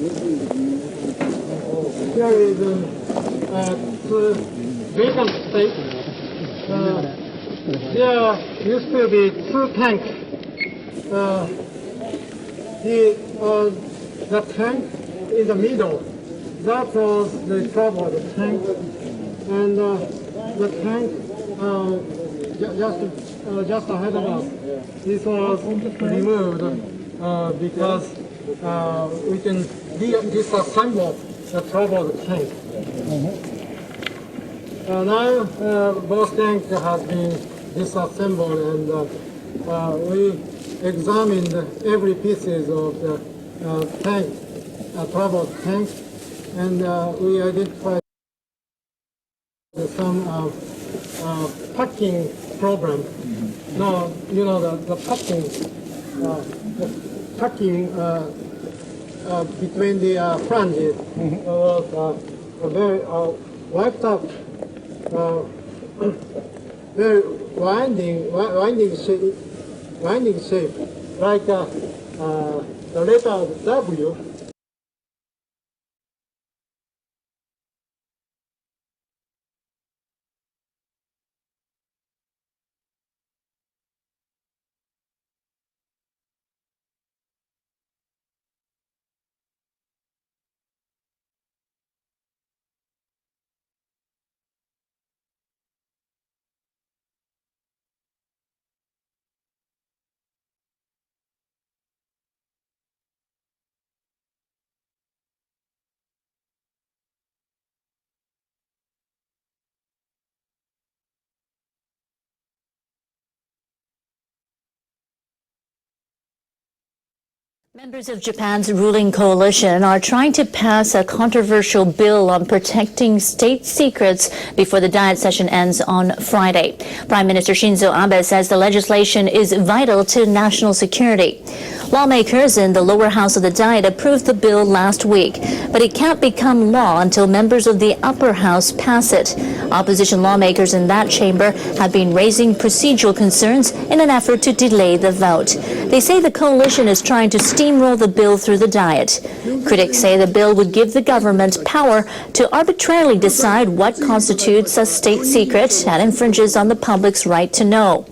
Here is vacant state. There used to be two tanks. The tank in the middle, that was the trouble, the tank. And the tank just ahead of us, this was removed because we can disassemble the trouble of the tank. Now both tanks have been disassembled, and we examined every pieces of the tank, trouble tank, and we identified some packing problem. No, you know the packing between the flanges was very wiped up, very winding shape, like the letter W. Members of Japan's ruling coalition are trying to pass a controversial bill on protecting state secrets before the Diet session ends on Friday. Prime Minister Shinzo Abe says the legislation is vital to national security. Lawmakers in the lower house of the Diet approved the bill last week, but it can't become law until members of the upper house pass it. Opposition lawmakers in that chamber have been raising procedural concerns in an effort to delay the vote. They say the coalition is trying to steamroll the bill through the Diet. Critics say the bill would give the government power to arbitrarily decide what constitutes a state secret and infringes on the public's right to know.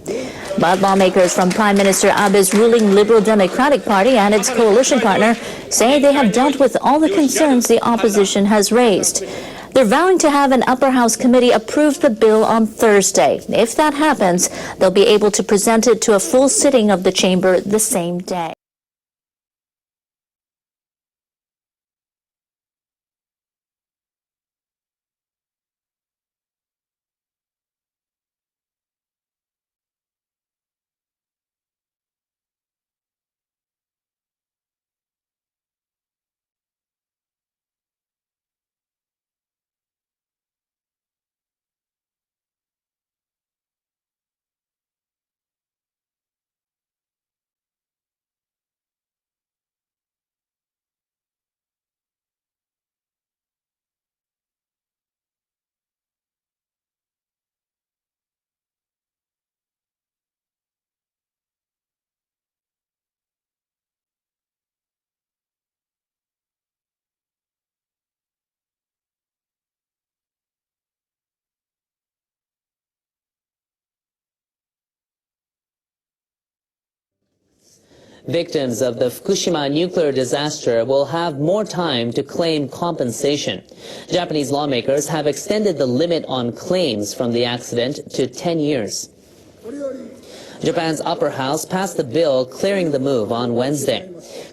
But lawmakers from Prime Minister Abe's ruling Liberal Democratic Party and its coalition partner say they have dealt with all the concerns the opposition has raised. They're vowing to have an upper house committee approve the bill on Thursday. If that happens, they'll be able to present it to a full sitting of the chamber the same day. Victims of the Fukushima nuclear disaster will have more time to claim compensation. Japanese lawmakers have extended the limit on claims from the accident to 10 years. Japan's upper house passed the bill clearing the move on Wednesday.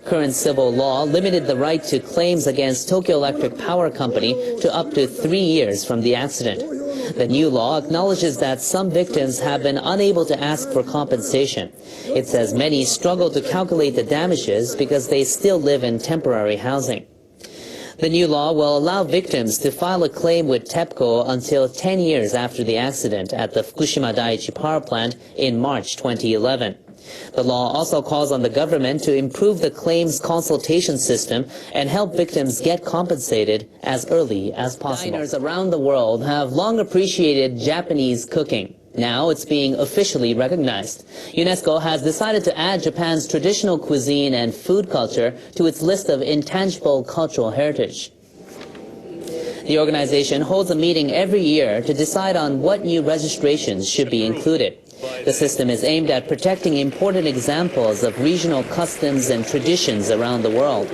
Current civil law limited the right to claims against Tokyo Electric Power Company to up to 3 years from the accident. The new law acknowledges that some victims have been unable to ask for compensation. It says many struggle to calculate the damages because they still live in temporary housing. The new law will allow victims to file a claim with TEPCO until 10 years after the accident at the Fukushima Daiichi power plant in March 2011. The law also calls on the government to improve the claims consultation system and help victims get compensated as early as possible. Diners around the world have long appreciated Japanese cooking. Now it's being officially recognized. UNESCO has decided to add Japan's traditional cuisine and food culture to its list of intangible cultural heritage. The organization holds a meeting every year to decide on what new registrations should be included. The system is aimed at protecting important examples of regional customs and traditions around the world.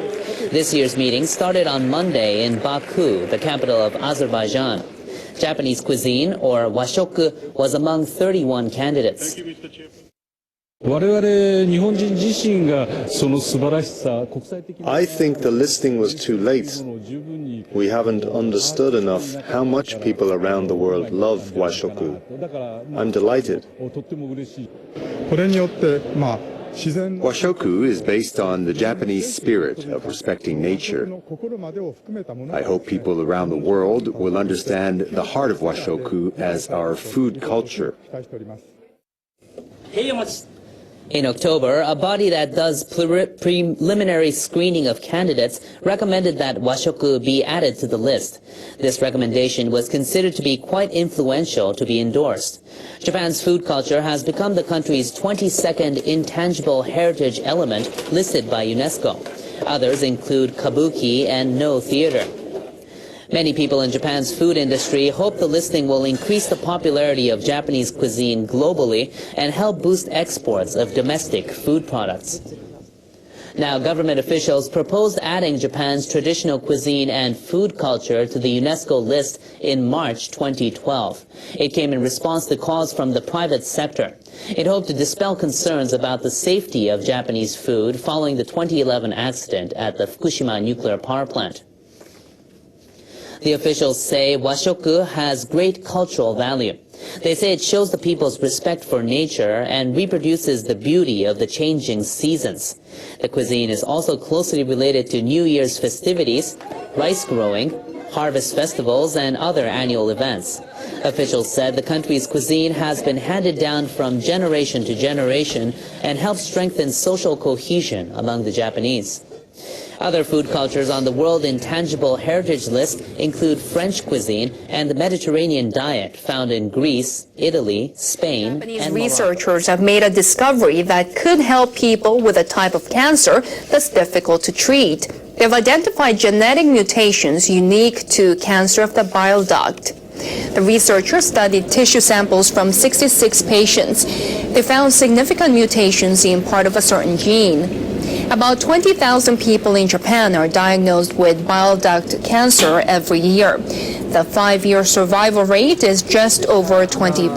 This year's meeting started on Monday in Baku, the capital of Azerbaijan. Japanese cuisine, or washoku, was among 31 candidates. I think the listing was too late. We haven't understood enough how much people around the world love washoku. I'm delighted. Washoku is based on the Japanese spirit of respecting nature. I hope people around the world will understand the heart of washoku as our food culture. In October, a body that does preliminary screening of candidates recommended that washoku be added to the list. This recommendation was considered to be quite influential to be endorsed. Japan's food culture has become the country's 22nd intangible heritage element listed by UNESCO. Others include kabuki and no theater. Many people in Japan's food industry hope the listing will increase the popularity of Japanese cuisine globally and help boost exports of domestic food products. Now, government officials proposed adding Japan's traditional cuisine and food culture to the UNESCO list in March 2012. It came in response to calls from the private sector. It hoped to dispel concerns about the safety of Japanese food following the 2011 accident at the Fukushima nuclear power plant. The officials say washoku has great cultural value. They say it shows the people's respect for nature and reproduces the beauty of the changing seasons. The cuisine is also closely related to New Year's festivities, rice growing, harvest festivals, and other annual events. Officials said the country's cuisine has been handed down from generation to generation and helps strengthen social cohesion among the Japanese. Other food cultures on the World Intangible Heritage List include French cuisine and the Mediterranean diet found in Greece, Italy, Spain, Japanese and researchers have made a discovery that could help people with a type of cancer that's difficult to treat. They've identified genetic mutations unique to cancer of the bile duct. The researchers studied tissue samples from 66 patients. They found significant mutations in part of a certain gene. About 20,000 people in Japan are diagnosed with bile duct cancer every year. The 5-year survival rate is just over 20%.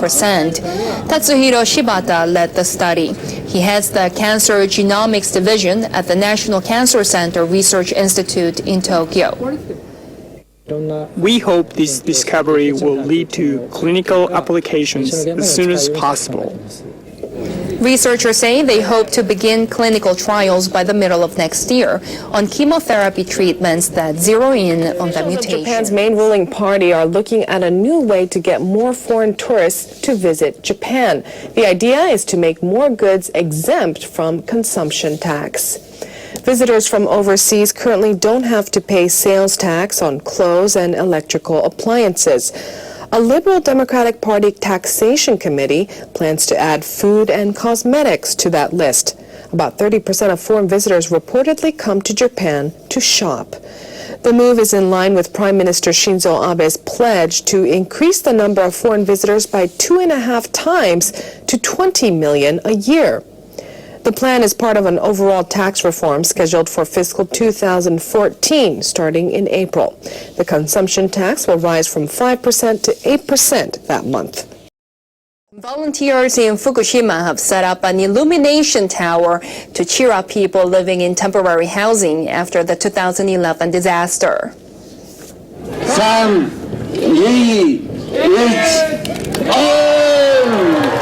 Tatsuhiro Shibata led the study. He heads the Cancer Genomics Division at the National Cancer Center Research Institute in Tokyo. We hope this discovery will lead to clinical applications as soon as possible. Researchers say they hope to begin clinical trials by the middle of next year on chemotherapy treatments that zero in on the mutation. Japan's main ruling party are looking at a new way to get more foreign tourists to visit Japan. The idea is to make more goods exempt from consumption tax. Visitors from overseas currently don't have to pay sales tax on clothes and electrical appliances. A Liberal Democratic Party taxation committee plans to add food and cosmetics to that list. About 30% of foreign visitors reportedly come to Japan to shop. The move is in line with Prime Minister Shinzo Abe's pledge to increase the number of foreign visitors by 2.5 times to 20 million a year. The plan is part of an overall tax reform scheduled for fiscal 2014, starting in April. The consumption tax will rise from 5% to 8% that month. Volunteers in Fukushima have set up an illumination tower to cheer up people living in temporary housing after the 2011 disaster. 3, 2, 1,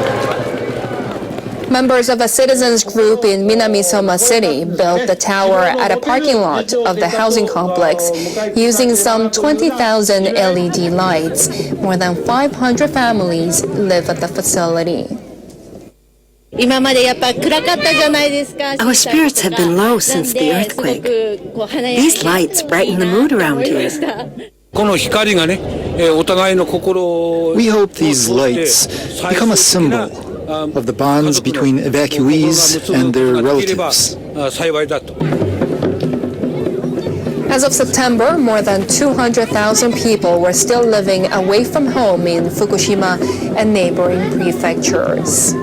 Members of a citizens group in Minamisoma City built the tower at a parking lot of the housing complex using some 20,000 LED lights. More than 500 families live at the facility. Our spirits have been low since the earthquake. These lights brighten the mood around here. We hope these lights become a symbol of the bonds between evacuees and their relatives. As of September, more than 200,000 people were still living away from home in Fukushima and neighboring prefectures.